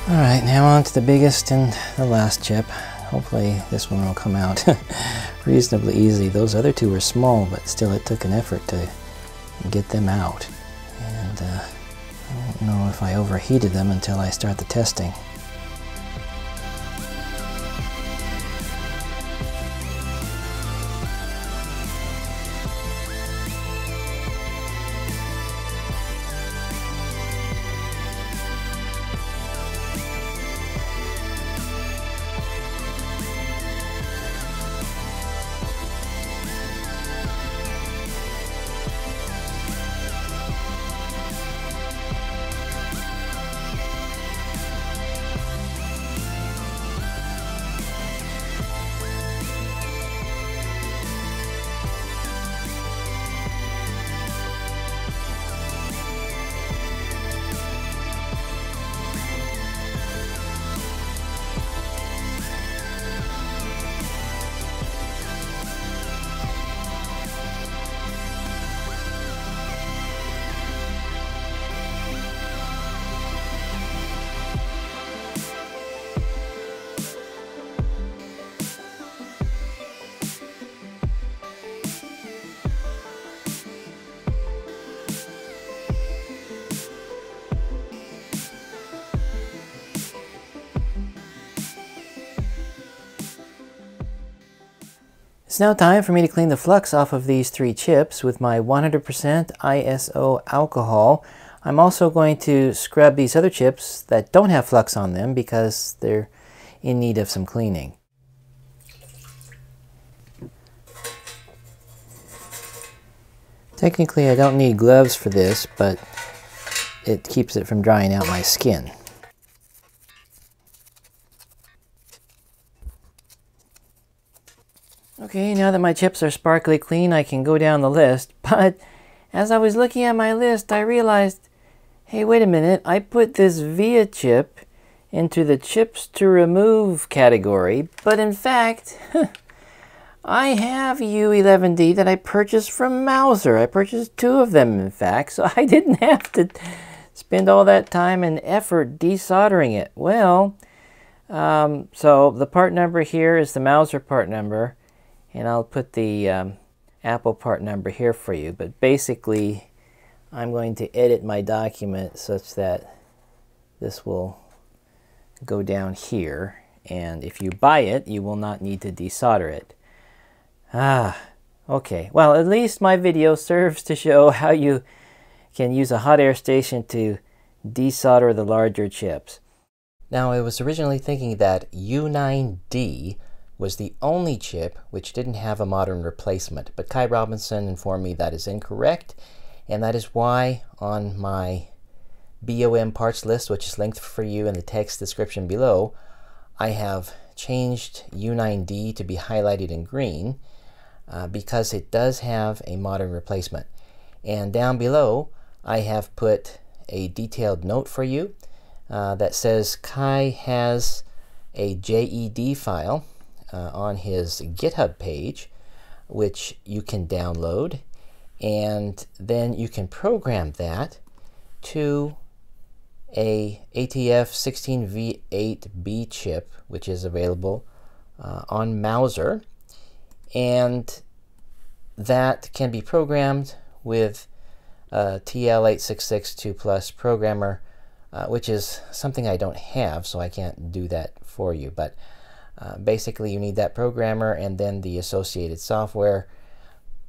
Alright, now on to the biggest and the last chip. Hopefully this one will come out reasonably easy. Those other two were small, but still it took an effort to get them out. And I don't know if I overheated them until I start the testing. It's now time for me to clean the flux off of these three chips with my 100% ISO alcohol. I'm also going to scrub these other chips that don't have flux on them because they're in need of some cleaning. Technically I don't need gloves for this, but it keeps it from drying out my skin. Okay, now that my chips are sparkly clean, I can go down the list, but as I was looking at my list, I realized, hey, wait a minute, I put this VIA chip into the chips to remove category, but in fact, I have U11D that I purchased from Mouser. I purchased two of them, in fact, so I didn't have to spend all that time and effort desoldering it. Well, so the part number here is the Mouser part number. And I'll put the Apple part number here for you. But basically, I'm going to edit my document such that this will go down here. And if you buy it, you will not need to desolder it. Okay. Well, at least my video serves to show how you can use a hot air station to desolder the larger chips. Now, I was originally thinking that U9D was the only chip which didn't have a modern replacement, but Kai Robinson informed me that is incorrect, and that is why on my BOM parts list, which is linked for you in the text description below, I have changed U9D to be highlighted in green because it does have a modern replacement. And down below I have put a detailed note for you that says Kai has a JED file on his GitHub page, which you can download, and then you can program that to a ATF16V8B chip, which is available on Mouser, and that can be programmed with TL8662+ programmer, which is something I don't have, so I can't do that for you. But basically, you need that programmer and then the associated software,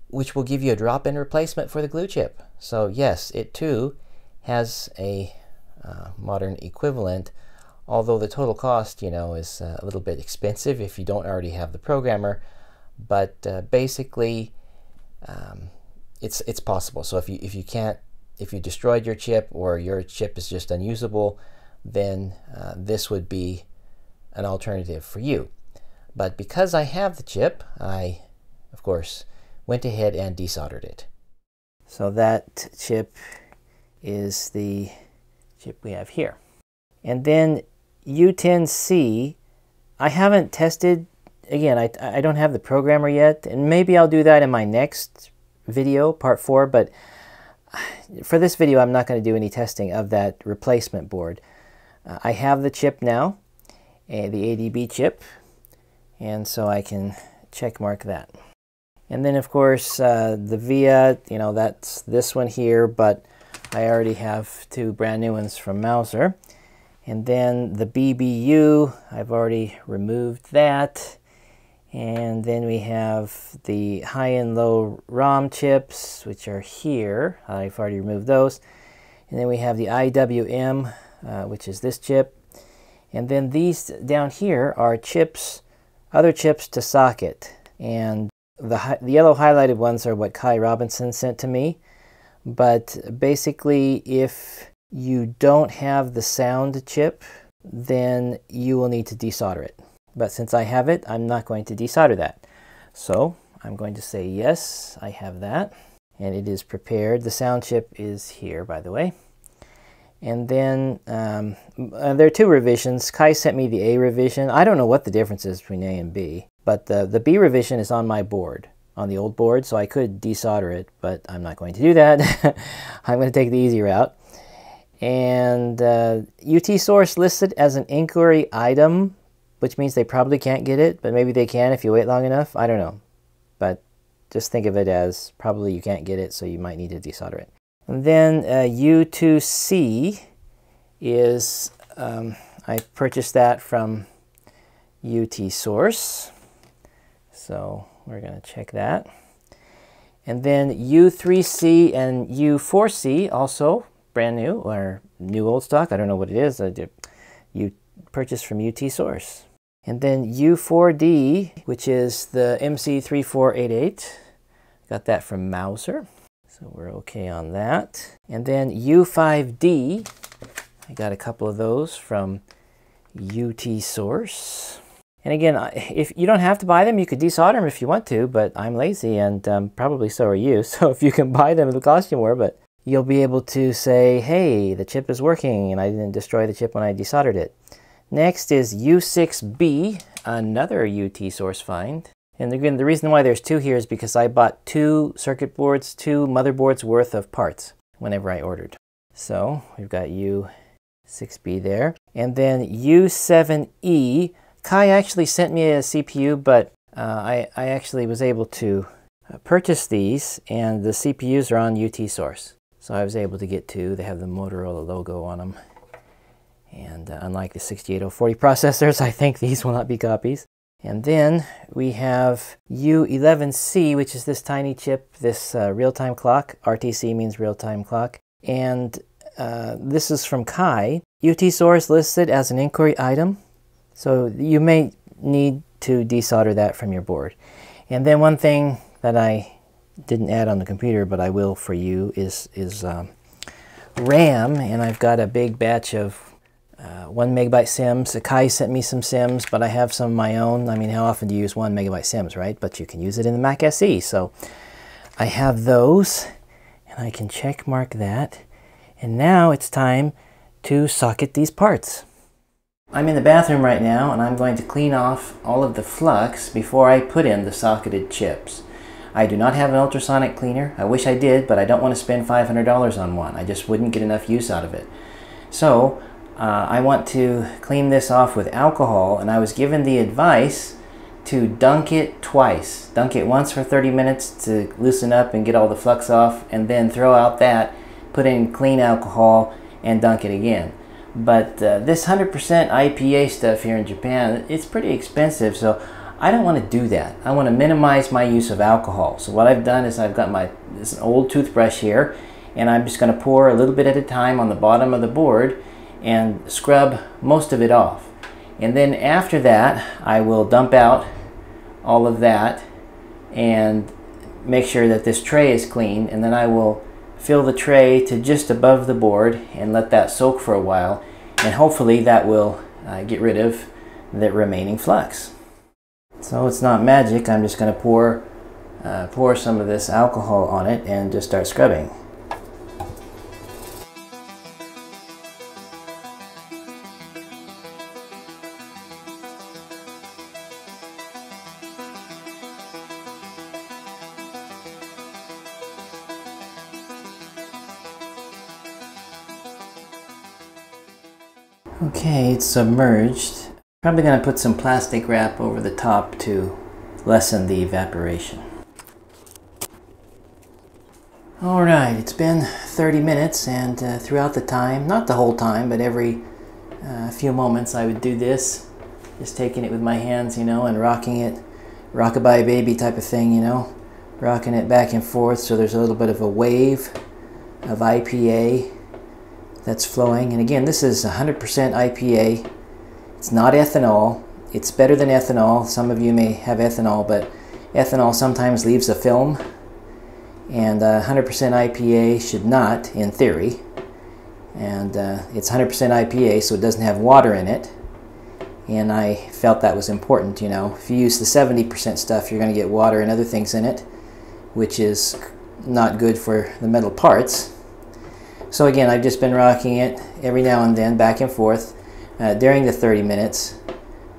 which will give you a drop-in replacement for the glue chip. So yes, it too has a modern equivalent, although the total cost, you know, is a little bit expensive if you don't already have the programmer. But basically, it's possible. So if you destroyed your chip or your chip is just unusable, then this would be an alternative for you. But because I have the chip, I, of course, went ahead and desoldered it. So that chip is the chip we have here. And then U10C, I haven't tested, again, I don't have the programmer yet, and maybe I'll do that in my next video, part 4, but for this video I'm not going to do any testing of that replacement board. I have the chip now, the ADB chip, and so I can check mark that. And then of course the VIA, you know, that's this one here, but I already have two brand new ones from Mouser. And then the BBU, I've already removed that. And then we have the high and low ROM chips, which are here. I've already removed those. And then we have the IWM, which is this chip. And then these down here are chips, other chips to socket. And the yellow highlighted ones are what Kai Robinson sent to me. But basically, if you don't have the sound chip, then you will need to desolder it. But since I have it, I'm not going to desolder that. So I'm going to say yes, I have that. And it is prepared. The sound chip is here, by the way. And then there are two revisions. Kai sent me the A revision. I don't know what the difference is between A and B. But the B revision is on my board, on the old board. So I could desolder it, but I'm not going to do that. I'm going to take the easy route. And UT source listed as an inquiry item, which means they probably can't get it, but maybe they can if you wait long enough. I don't know. But just think of it as probably you can't get it, so you might need to desolder it. And then U10C is, I purchased that from UT source. So we're going to check that. And then U3C and U4C also brand new, or new old stock. I don't know what it is. You purchased from UT source. And then U4D, which is the MC3488. Got that from Mouser. So we're okay on that. And then U5D. I got a couple of those from UT source. And again, if you don't have to buy them, you could desolder them if you want to, but I'm lazy, and probably so are you. So if you can buy them, it'll cost you more, but you'll be able to say, hey, the chip is working, and I didn't destroy the chip when I desoldered it. Next is U6B, another UT source find. And again, the reason why there's two here is because I bought two circuit boards, two motherboards worth of parts whenever I ordered. So we've got U6B there. And then U7E. Kai actually sent me a CPU, but I actually was able to purchase these, and the CPUs are on UT source. So I was able to get two. They have the Motorola logo on them. And unlike the 68040 processors, I think these will not be copies. And then we have U11C, which is this tiny chip, this real-time clock. RTC means real-time clock. And this is from Kai. UT source listed as an inquiry item. So you may need to desolder that from your board. And then one thing that I didn't add on the computer, but I will for you, is RAM. And I've got a big batch of 1 megabyte sims. Kai sent me some sims, but I have some of my own. I mean, how often do you use 1 megabyte sims, right? But you can use it in the Mac SE. So I have those, and I can check mark that. And now it's time to socket these parts. I'm in the bathroom right now, and I'm going to clean off all of the flux before I put in the socketed chips. I do not have an ultrasonic cleaner. I wish I did, but I don't want to spend $500 on one. I just wouldn't get enough use out of it. So I want to clean this off with alcohol, and I was given the advice to dunk it twice. Dunk it once for 30 minutes to loosen up and get all the flux off, and then throw out that, put in clean alcohol, and dunk it again. But this 100% IPA stuff here in Japan, it's pretty expensive, so I don't want to do that. I want to minimize my use of alcohol. So what I've done is I've got this old toothbrush here, and I'm just going to pour a little bit at a time on the bottom of the board and scrub most of it off. And then after that, I will dump out all of that and make sure that this tray is clean, and then I will fill the tray to just above the board and let that soak for a while, and hopefully that will get rid of the remaining flux. So it's not magic. I'm just going to pour some of this alcohol on it and just start scrubbing. Okay, it's submerged. Probably going to put some plastic wrap over the top to lessen the evaporation. Alright, it's been 30 minutes and throughout the time, not the whole time, but every few moments I would do this. Just taking it with my hands, you know, and rocking it. Rockabye baby type of thing, you know. Rocking it back and forth so there's a little bit of a wave of IPA that's flowing. And again, this is 100% IPA. It's not ethanol. It's better than ethanol. Some of you may have ethanol, but ethanol sometimes leaves a film. And 100% IPA should not, in theory. And it's 100% IPA, so it doesn't have water in it. And I felt that was important, you know. If you use the 70% stuff, you're going to get water and other things in it, which is not good for the metal parts. So again, I've just been rocking it every now and then, back and forth, during the 30 minutes,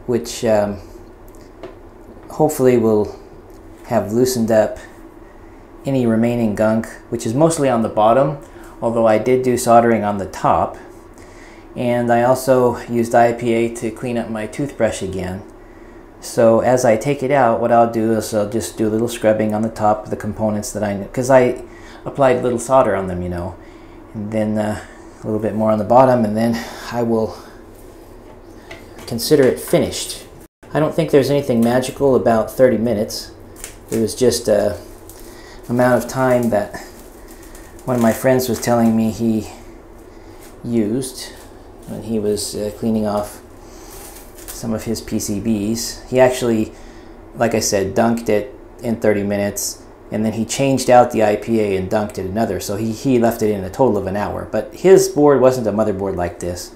which hopefully will have loosened up any remaining gunk, which is mostly on the bottom, although I did do soldering on the top. And I also used IPA to clean up my toothbrush again. So as I take it out, what I'll do is I'll just do a little scrubbing on the top of the components that I know, because I applied a little solder on them, you know, and then a little bit more on the bottom, and then I will consider it finished. I don't think there's anything magical about 30 minutes. It was just a amount of time that one of my friends was telling me he used when he was cleaning off some of his PCBs. He actually, like I said, dunked it in 30 minutes, and then he changed out the IPA and dunked it another, so he left it in a total of an hour. But his board wasn't a motherboard like this.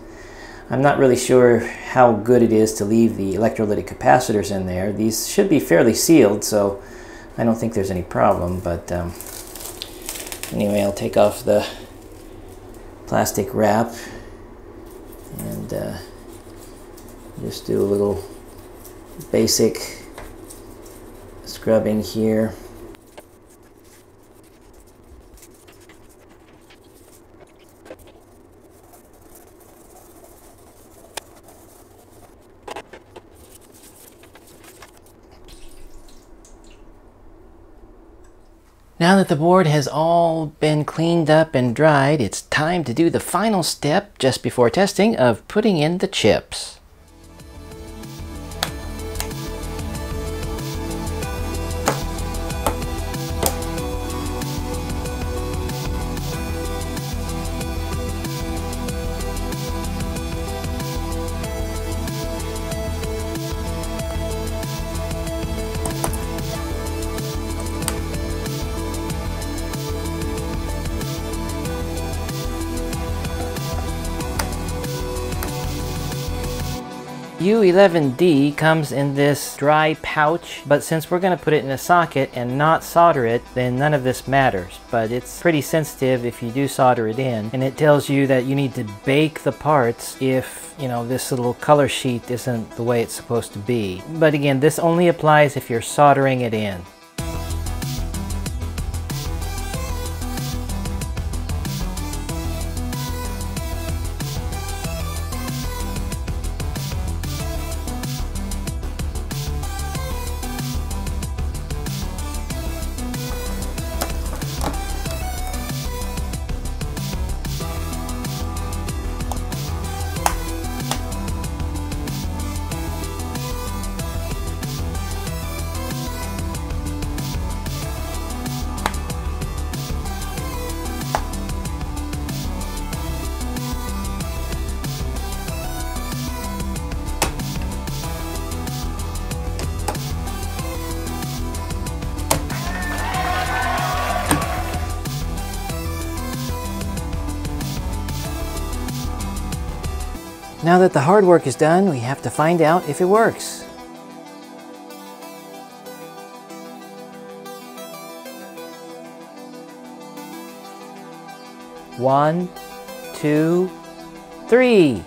I'm not really sure how good it is to leave the electrolytic capacitors in there. These should be fairly sealed, so I don't think there's any problem. But anyway, I'll take off the plastic wrap and just do a little basic scrubbing here. Now that the board has all been cleaned up and dried, it's time to do the final step just before testing of putting in the chips. U11D comes in this dry pouch, but since we're going to put it in a socket and not solder it, then none of this matters. But it's pretty sensitive if you do solder it in, and it tells you that you need to bake the parts if, you know, this little color sheet isn't the way it's supposed to be. But again, this only applies if you're soldering it in. Now that the hard work is done, we have to find out if it works. One, two, three.